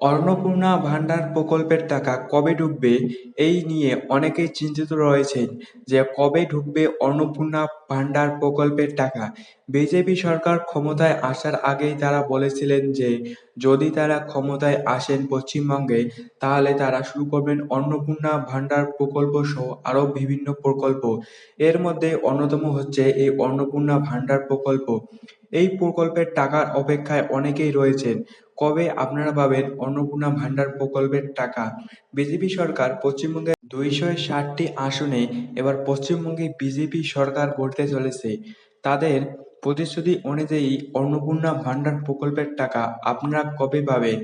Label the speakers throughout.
Speaker 1: অন্নপূর্ণা ভান্ডার প্রকল্পের টাকা কবে ঢুকবে এই নিয়ে অনেকেই চিন্তিত রয়েছেন যে কবে ঢুকবে অন্নপূর্ণা ভান্ডার প্রকল্পের টাকা। বিজেপি সরকার ক্ষমতায় আসার আগেই তারা বলেছিলেন যে যদি তারা ক্ষমতায় আসেন পশ্চিমবঙ্গে তাহলে তারা শুরু করবেন অন্নপূর্ণা ভান্ডার প্রকল্প সহ আরও বিভিন্ন প্রকল্প। এর মধ্যে অন্যতম হচ্ছে এই অন্নপূর্ণা ভান্ডার প্রকল্প। এই প্রকল্পের টাকার অপেক্ষায় অনেকেই রয়েছেন। কবে আপনারা পাবেন অন্নপূর্ণা ভান্ডার প্রকল্পের টাকা? বিজেপি সরকার পশ্চিমবঙ্গে ২৬০টি আসনে এবার পশ্চিমবঙ্গে বিজেপি সরকার গড়তে চলেছে। তাদের প্রতিশ্রুতি অনুযায়ী অন্নপূর্ণা ভান্ডার প্রকল্পের টাকা আপনারা কবে পাবেন?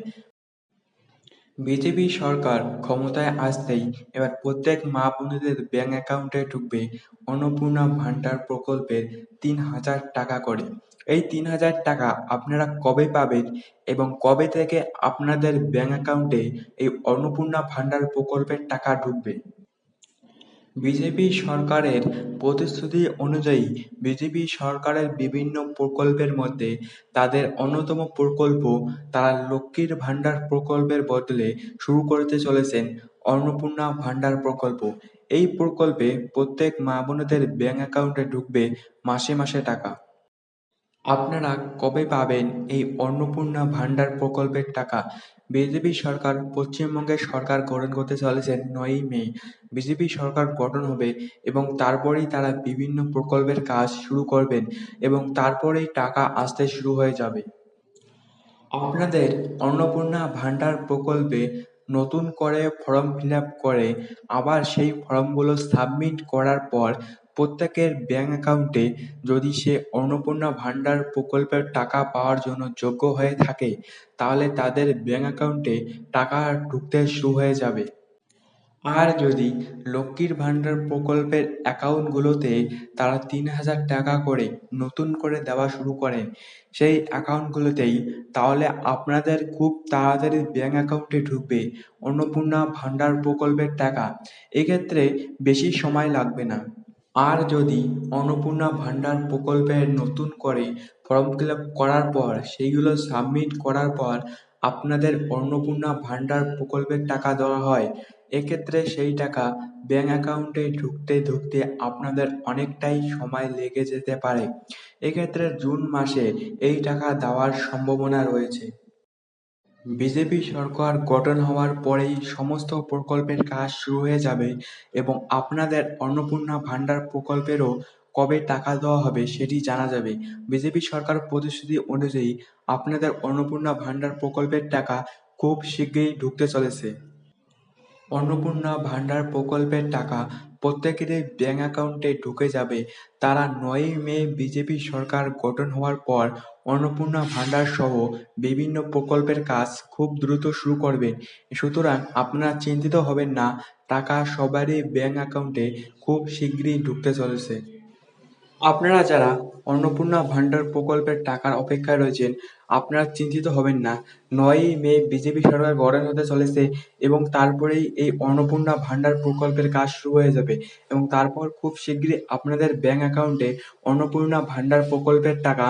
Speaker 1: বিজেপি সরকার ক্ষমতায় আসতেই এবার প্রত্যেক মা বোনেদের ব্যাংক অ্যাকাউন্টে ঢুকবে অন্নপূর্ণা ভান্ডার প্রকল্পের ৩,০০০ টাকা করে। এই ৩,০০০ টাকা আপনারা কবে পাবেন এবং কবে থেকে আপনাদের ব্যাংক অ্যাকাউন্টে এই অন্নপূর্ণা ভান্ডার প্রকল্পের টাকা ঢুকবে? বিজেপি সরকারের প্রতিশ্রুতি অনুযায়ী বিজেপি সরকারের বিভিন্ন প্রকল্পের মধ্যে তাদের অন্যতম প্রকল্প তারা লক্ষ্মীর ভান্ডার প্রকল্পের বদলে শুরু করতে চলেছেন অন্নপূর্ণা ভান্ডার প্রকল্প। এই প্রকল্পে প্রত্যেক মা বোনেদের ব্যাংক অ্যাকাউন্টে ঢুকবে মাসে মাসে টাকা। আপনারা কবে পাবেন এই অন্নপূর্ণা ভান্ডার প্রকল্পের টাকা? বিজেপি সরকার পশ্চিমবঙ্গের সরকার গঠন করতে চলেছেন ৯ই মে। বিজেপি সরকার গঠন হবে এবং তারপরেই তারা বিভিন্ন প্রকল্পের কাজ শুরু করবেন এবং তারপরেই টাকা আসতে শুরু হয়ে যাবে। আপনাদের অন্নপূর্ণা ভান্ডার প্রকল্পে নতুন করে ফর্ম ফিল আপ করে আবার সেই ফর্মগুলো সাবমিট করার পর প্রত্যেকের ব্যাংক অ্যাকাউন্টে যদি সে অন্নপূর্ণা ভান্ডার প্রকল্পের টাকা পাওয়ার জন্য যোগ্য হয়ে থাকে তাহলে তাদের ব্যাংক অ্যাকাউন্টে টাকা ঢুকতে শুরু হয়ে যাবে। আর যদি লক্ষ্মীর ভান্ডার প্রকল্পের অ্যাকাউন্টগুলোতে তারা ৩,০০০ টাকা করে নতুন করে দেওয়া শুরু করেন সেই অ্যাকাউন্টগুলোতেই, তাহলে আপনাদের খুব তাড়াতাড়ি ব্যাংক অ্যাকাউন্টে ঢুকবে অন্নপূর্ণা ভান্ডার প্রকল্পের টাকা। এক্ষেত্রে বেশি সময় লাগবে না। আর যদি অন্নপূর্ণা ভান্ডার প্রকল্পে নতুন করে ফর্ম ফিল আপ করার পর সেইগুলো সাবমিট করার পর আপনাদের অন্নপূর্ণা ভান্ডার প্রকল্পের টাকা দেওয়া হয়, এক্ষেত্রে সেই টাকা ব্যাংক অ্যাকাউন্টে ঢুকতে ঢুকতে আপনাদের অনেকটাই সময় লেগে যেতে পারে। এক্ষেত্রে জুন মাসে এই টাকা দেওয়ার সম্ভাবনা রয়েছে। বিজেপি সরকার গঠন হওয়ার পরেই সমস্ত প্রকল্পের কাজ শুরু হয়ে যাবে এবং আপনাদের অন্নপূর্ণা ভান্ডার প্রকল্পেরও কবে টাকা দেওয়া হবে সেটি জানা যাবে। বিজেপি সরকার প্রতিশ্রুতি অনুযায়ী আপনাদের অন্নপূর্ণা ভান্ডার প্রকল্পের টাকা খুব শিগগিরই ঢুকতে চলেছে। অন্নপূর্ণা ভান্ডার প্রকল্পের টাকা প্রত্যেকেরই ব্যাংক অ্যাকাউন্টে ঢুকে যাবে। তারা ৯ই মে বিজেপি সরকার গঠন হওয়ার পর অন্নপূর্ণা ভান্ডার সহ বিভিন্ন প্রকল্পের কাজ খুব দ্রুত শুরু করবে। সুতরাং আপনারা চিন্তিত হবেন না, টাকা সবারই ব্যাংক অ্যাকাউন্টে খুব শিগগিরই ঢুকতে চলেছে। আপনারা যারা অন্নপূর্ণা ভান্ডার প্রকল্পের টাকার অপেক্ষায় রয়েছেন, আপনারা চিন্তিত হবেন না। ৯ই মে বিজেপি সরকার গঠন হতে চলেছে এবং তারপরেই এই অন্নপূর্ণা ভান্ডার প্রকল্পের কাজ শুরু হয়ে যাবে এবং তারপর খুব শিগগিরই আপনাদের ব্যাংক অ্যাকাউন্টে অন্নপূর্ণা ভান্ডার প্রকল্পের টাকা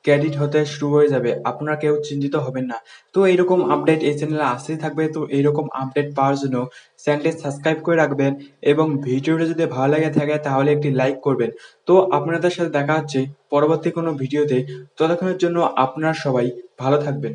Speaker 1: ক্রেডিট হতে শুরু হয়ে যাবে। আপনারা কেউ চিন্তিত হবেন না। তো এইরকম আপডেট এই চ্যানেলে আসতেই থাকবে। তো এইরকম আপডেট পাওয়ার জন্য চ্যানেলটি সাবস্ক্রাইব করে রাখবেন এবং ভিডিওটা যদি ভালো লেগে থাকে তাহলে একটি লাইক করবেন। তো আপনাদের সাথে দেখা হচ্ছে পরবর্তী কোনো ভিডিওতে। ততক্ষণের জন্য আপনারা সবাই ভালো থাকবেন।